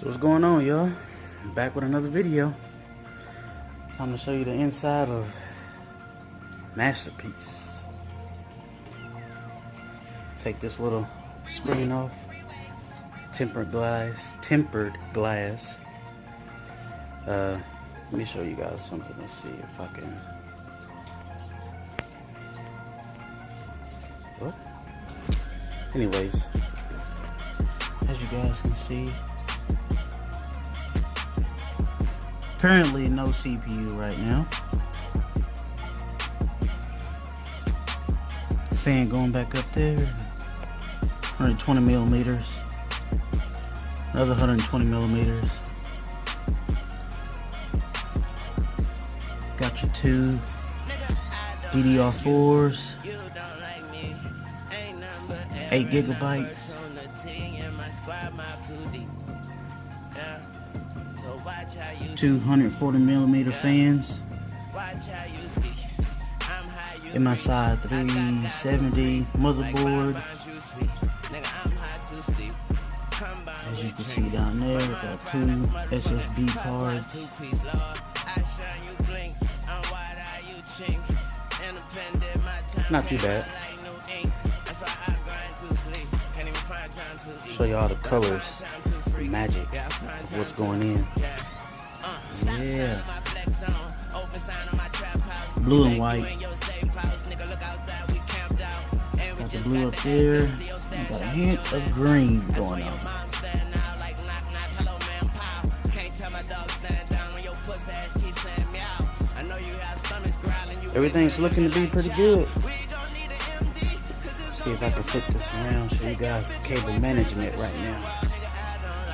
So what's going on, y'all? Back with another video. I'm gonna show you the inside of Masterpiece. Take this little screen off. Tempered glass. Let me show you guys something. Let's see if I can. What? Anyways, as you guys can see, currently no CPU right now. Fan going back up there. 120 millimeters. Another 120 millimeters. Got your two DDR4s. 8 gigabytes. 240 millimeter fans. MSI 370 motherboard. As you can see down there, got two SSD cards. Not too bad. Show you all the colors, the magic of what's going in. Yeah. Blue and white. Got the blue up there. Got a hint of green going on. Everything's looking to be pretty good. See if I can flip this around, show you guys the cable management right now.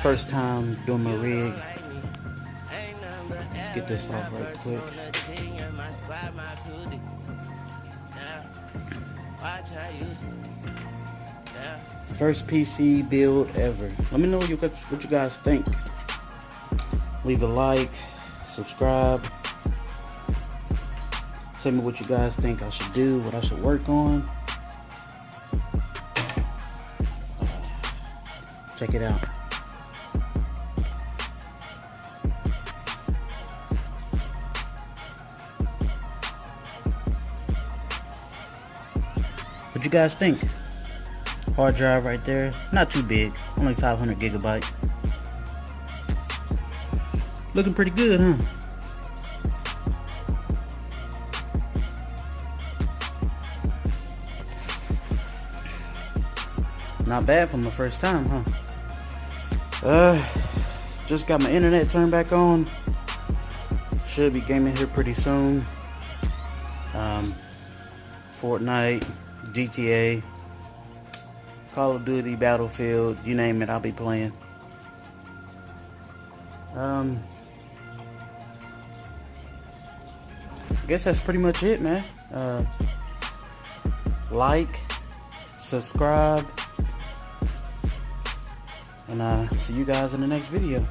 First time doing my rig. Let's get this off right quick. First PC build ever. Let me know what you guys think. Leave a like, subscribe. Tell me what you guys think I should do, what I should work on. Check it out. What you guys think? Hard drive right there. Not too big. Only 500 gigabyte. Looking pretty good, huh? Not bad for my first time, huh? Just got my internet turned back on. Should be gaming here pretty soon. Fortnite, GTA, Call of Duty, Battlefield, you name it, I'll be playing. I guess that's pretty much it, man. Like, subscribe, and see you guys in the next video.